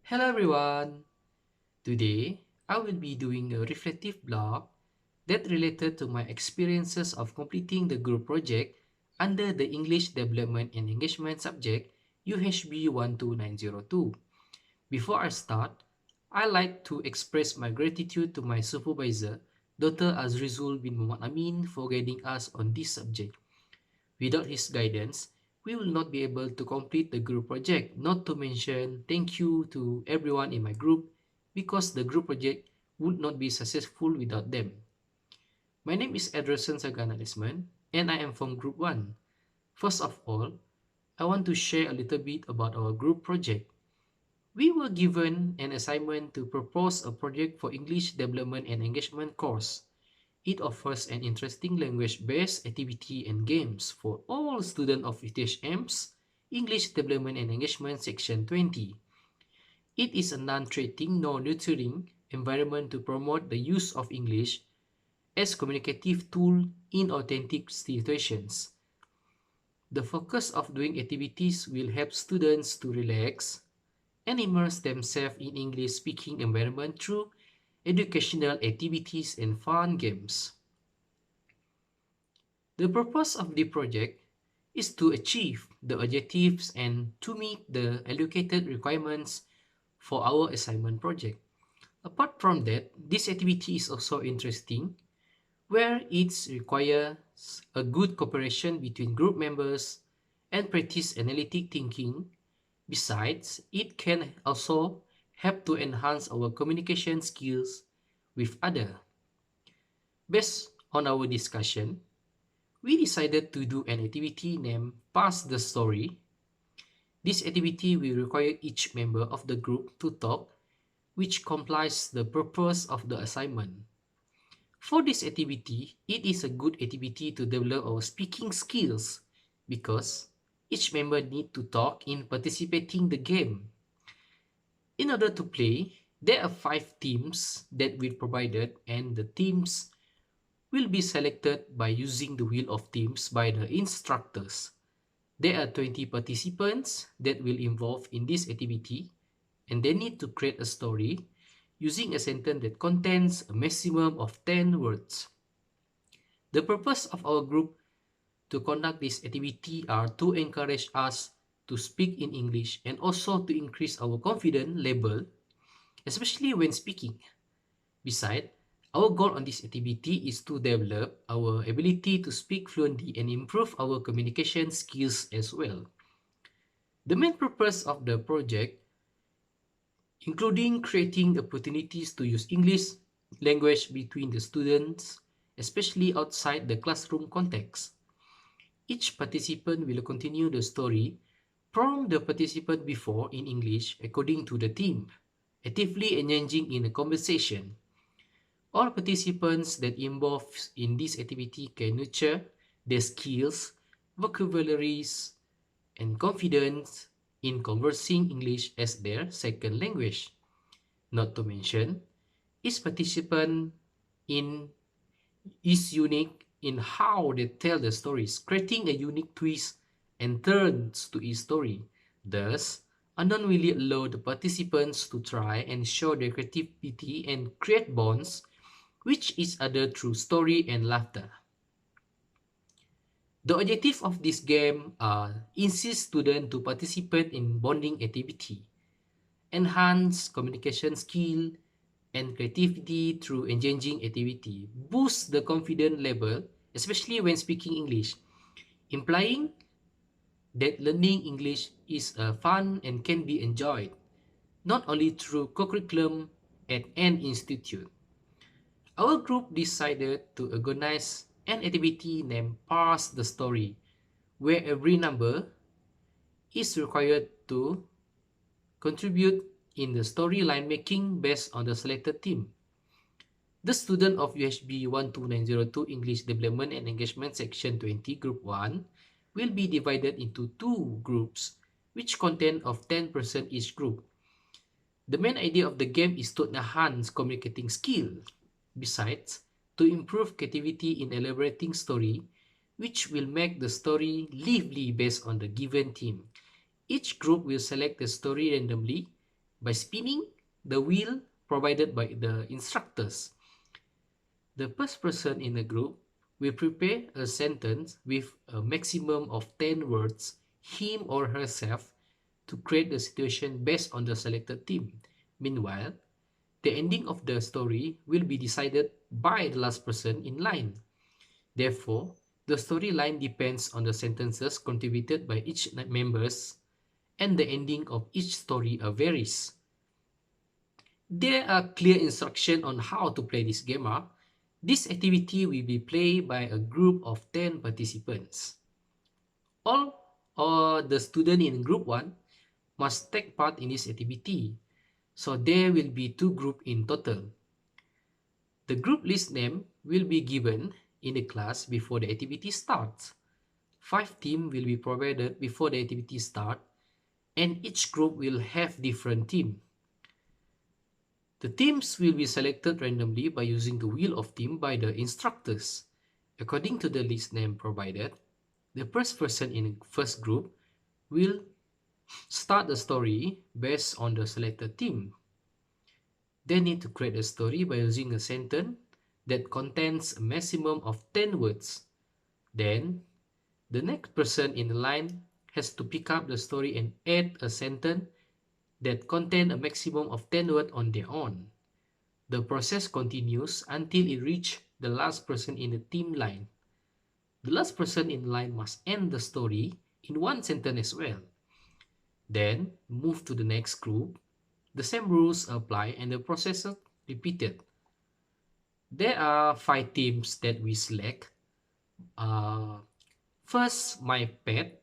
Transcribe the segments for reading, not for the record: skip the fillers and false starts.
Hello everyone! Today, I will be doing a reflective blog that related to my experiences of completing the group project under the English Development and Engagement subject UHB 12902. Before I start, I like to express my gratitude to my supervisor, Dr. Azrizul bin Muhammad Amin, for guiding us on this subject. Without his guidance, we will not be able to complete the group project. Not to mention, thank you to everyone in my group because the group project would not be successful without them. My name is Ederson Sagana Desmond and I am from Group 1. First of all, I want to share a little bit about our group project. We were given an assignment to propose a project for English Development and Engagement course. It offers an interesting language-based activity and games for all students of ETHM's English Development and Engagement Section 20. It is a non-threatening, non-nurturing environment to promote the use of English as communicative tool in authentic situations. The focus of doing activities will help students to relax and immerse themselves in English speaking environment through educational activities and fun games. The purpose of the project is to achieve the objectives and to meet the allocated requirements for our assignment project. Apart from that, this activity is also interesting where it requires a good cooperation between group members and practice analytic thinking. Besides, it can also help to enhance our communication skills with others. Based on our discussion, we decided to do an activity named Pass the Story. This activity will require each member of the group to talk, which complies the purpose of the assignment. For this activity, it is a good activity to develop our speaking skills because each member need to talk in participating the game. In order to play, there are 5 teams that we provided and the teams will be selected by using the wheel of teams by the instructors. There are 20 participants that will involve in this activity and they need to create a story using a sentence that contains a maximum of 10 words. The purpose of our group to conduct this activity are to encourage us to speak in English and also to increase our confidence level, especially when speaking. Besides, our goal on this activity is to develop our ability to speak fluently and improve our communication skills as well. The main purpose of the project, including creating opportunities to use English language between the students, especially outside the classroom context. Each participant will continue the story from the participant before in English according to the theme, actively engaging in a conversation. All participants that involved in this activity can nurture their skills, vocabularies, and confidence in conversing English as their second language. Not to mention, each participant in is unique in how they tell the stories, creating a unique twist and turns to each story. Thus, Unknown will allow the participants to try and show their creativity and create bonds which each other through story and laughter. The objective of this game are insist students to participate in bonding activity, enhance communication skill and creativity through engaging activity, boost the confidence level, especially when speaking English, implying that learning English is fun and can be enjoyed, not only through curriculum at an institute. Our group decided to organize an activity named Pass the Story, where every number is required to contribute in the storyline making based on the selected theme. The student of UHB 12902 English Development and Engagement Section 20 Group 1 will be divided into 2 groups which contain of 10% each group. The main idea of the game is to enhance communicating skill. Besides, to improve creativity in elaborating story, which will make the story lively based on the given theme. Each group will select the story randomly by spinning the wheel provided by the instructors. The first person in the group will prepare a sentence with a maximum of 10 words, him or herself, to create the situation based on the selected theme. Meanwhile, the ending of the story will be decided by the last person in line. Therefore, the storyline depends on the sentences contributed by each members, and the ending of each story varies. There are clear instructions on how to play this game. This activity will be played by a group of 10 participants. All or the students in group 1 must take part in this activity. So there will be 2 groups in total. The group list name will be given in the class before the activity starts. 5 teams will be provided before the activity starts, and each group will have different teams. The teams will be selected randomly by using the wheel of team by the instructors. According to the list name provided, the first person in the first group will start the story based on the selected team. They need to create a story by using a sentence that contains a maximum of 10 words. Then, the next person in the line has to pick up the story and add a sentence that contains a maximum of 10 words on their own. The process continues until it reaches the last person in the team line. The last person in line must end the story in one sentence as well. Then, move to the next group. The same rules apply and the process is repeated. There are 5 teams that we select. First, my pet.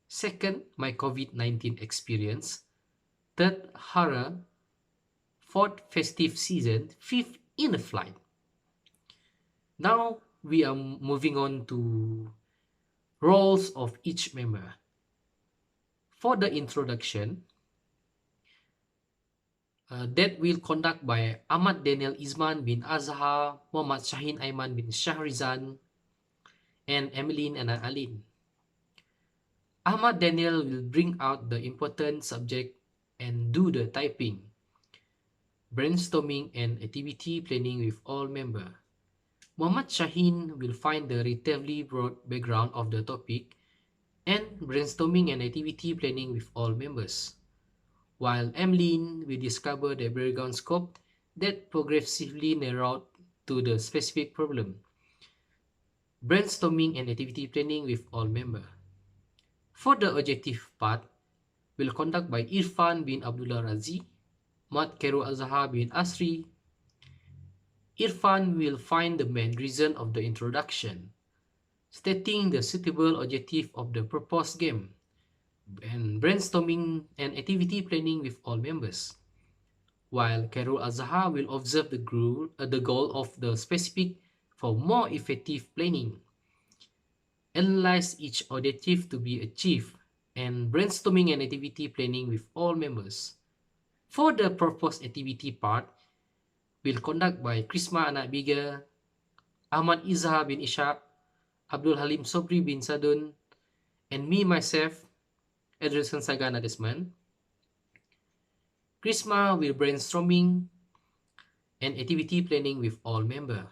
Second, my COVID-19 experience. Third, horror. Fourth, festive season. Fifth, in a flight. Now, we are moving on to roles of each member. For the introduction, that will conduct by Ahmad Daniel Izman bin Azhar, Muhammad Shahin Aiman bin Shahrizan, and Emeline and Aline. Ahmad Daniel will bring out the important subject and do the typing, brainstorming and activity planning with all members. Muhammad Shahin will find the relatively broad background of the topic and brainstorming and activity planning with all members, while Emeline will discover the background scope that progressively narrowed to the specific problem, brainstorming and activity planning with all members. For the objective part, will conduct by Irfan bin Abdullah Razi, Mat Khairul Azhar bin Asri. Irfan will find the main reason of the introduction, stating the suitable objective of the proposed game, and brainstorming and activity planning with all members, while Khairul Azhar will observe the goal of the specific for more effective planning, analyze each objective to be achieved, and brainstorming and activity planning with all members. For the proposed activity part, will conduct by Krisma Anak Biga, Ahmad Izhar bin Ishaq, Abdul Halim Sobri bin Sadun, and me myself, Edrison Sagana Desmond. Krisma will brainstorming and activity planning with all members.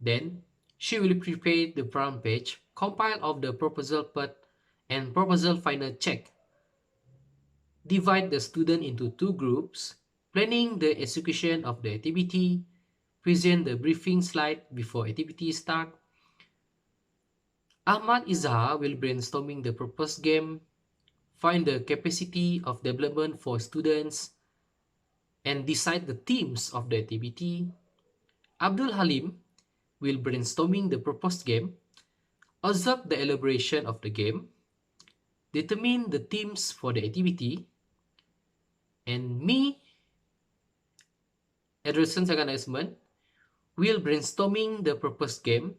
Then, she will prepare the front page, compile of the proposal part, and proposal final check. Divide the student into 2 groups, planning the execution of the activity, present the briefing slide before activity start. Ahmad Izhar will brainstorming the proposed game, find the capacity of development for students, and decide the themes of the activity. Abdul Halim will brainstorming the proposed game, observe the elaboration of the game, determine the themes for the activity, and me, Edrison Sagana Desmond, will brainstorming the proposed game,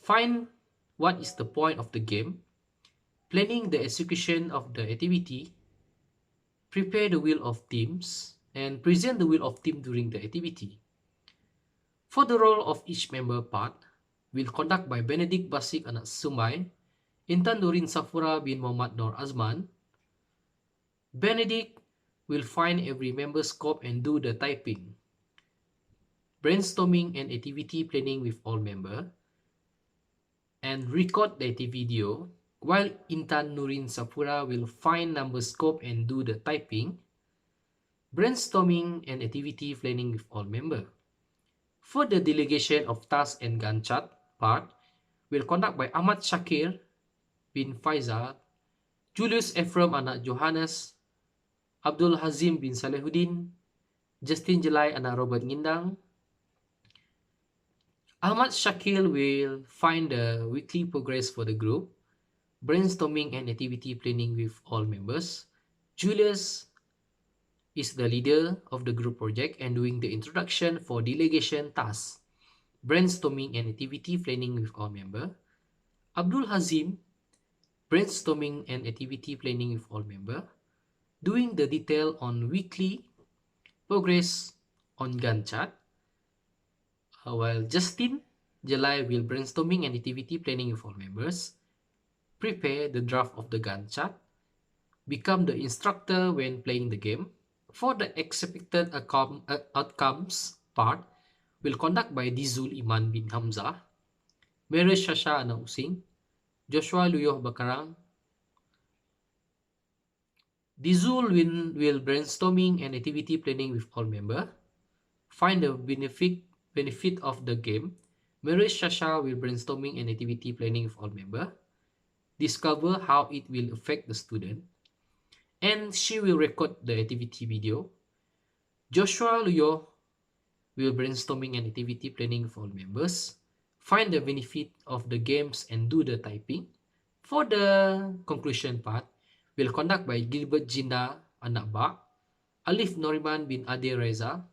find what is the point of the game, planning the execution of the activity, prepare the wheel of teams, and present the wheel of team during the activity. For the role of each member part, will conduct by Benedict Basik Anak Sumai, Intan Nurin Safura bin Muhammad Nur Azman, Benedict will find every member's scope and do the typing. Brainstorming and activity planning with all members, and record the video, while Intan Nurin Sapura will find number scope and do the typing. Brainstorming and activity planning with all members. For the delegation of task and Gantt chart part, will conduct by Ahmad Shakir bin Faisal, Julius Ephraim anak Johannes, Abdul Hazim bin Salehuddin, Justin Jelai anak Robert Ngindang. Ahmad Shakir will find the weekly progress for the group, brainstorming and activity planning with all members. Julius is the leader of the group project and doing the introduction for delegation tasks, brainstorming and activity planning with all members. Abdul Hazim, brainstorming and activity planning with all members, doing the detail on weekly progress on Gantt chart, while Justin Jelai will brainstorming and activity planning with all members, prepare the draft of the Gantt chart, become the instructor when playing the game. For the expected outcomes part, will conduct by Dizul Iman bin Hamzah, Mary Shasha anak Using, Joshua Luyoh Bakarang. Dizul will brainstorming and activity planning with all members, find the benefit of the game. Mary Shasha will brainstorming and activity planning with all members, discover how it will affect the student, and she will record the activity video. Joshua Luyo will brainstorming and activity planning for all members, find the benefit of the games and do the typing. For the conclusion part, will conduct by Gilbert Jinda anak Ba, Alif Noriman bin Ade Reza.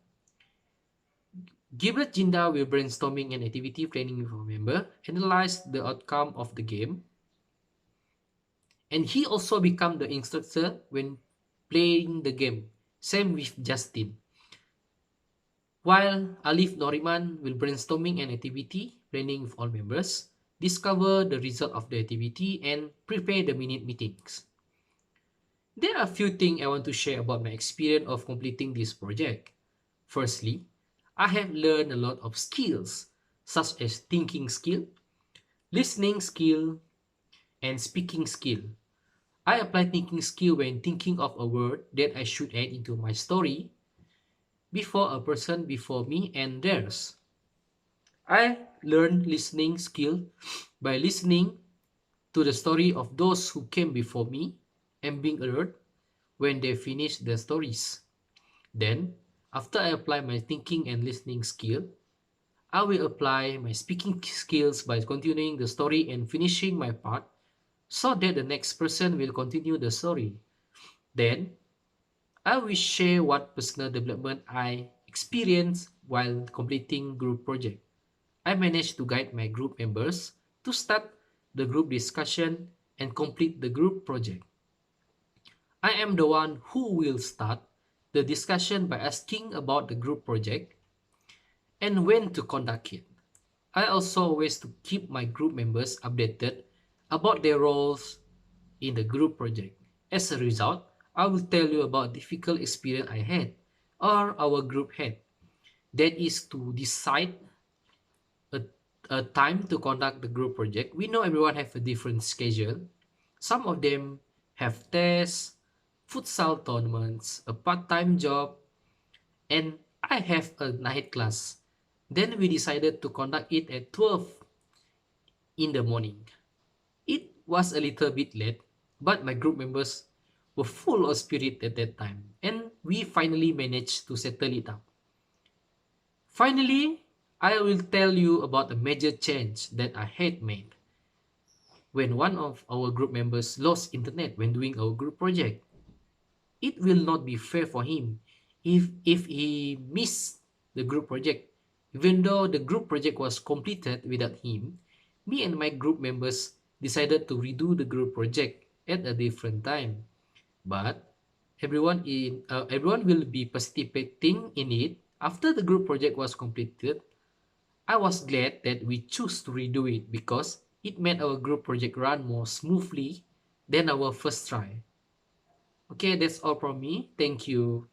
Gilbert Jinda will brainstorming and activity planning for member, analyze the outcome of the game, and he also become the instructor when playing the game. Same with Justin. While Alif Noriman will brainstorming an activity planning with all members, discover the result of the activity, and prepare the minute meetings. There are a few things I want to share about my experience of completing this project. Firstly, I have learned a lot of skills, such as thinking skill, listening skill, and speaking skill. I apply thinking skill when thinking of a word that I should add into my story before a person before me and theirs. I learned listening skill by listening to the story of those who came before me and being alert when they finish their stories. Then, after I apply my thinking and listening skill, I will apply my speaking skills by continuing the story and finishing my part so that the next person will continue the story. Then, I will share what personal development I experienced while completing group project. I managed to guide my group members to start the group discussion and complete the group project. I am the one who will start the discussion by asking about the group project and when to conduct it. I also always to keep my group members updated about their roles in the group project. As a result, I will tell you about difficult experience I had or our group had. That is to decide a time to conduct the group project. We know everyone have a different schedule. Some of them have tests, futsal tournaments, a part-time job, and I have a night class. Then we decided to conduct it at 12 in the morning. It was a little bit late, but my group members were full of spirit at that time, and we finally managed to settle it up. Finally, I will tell you about a major change that I had made when one of our group members lost internet when doing our group project. It will not be fair for him if he missed the group project. Even though the group project was completed without him, me and my group members decided to redo the group project at a different time. But everyone will be participating in it. After the group project was completed, I was glad that we chose to redo it because it made our group project run more smoothly than our first try. Okay, that's all from me. Thank you.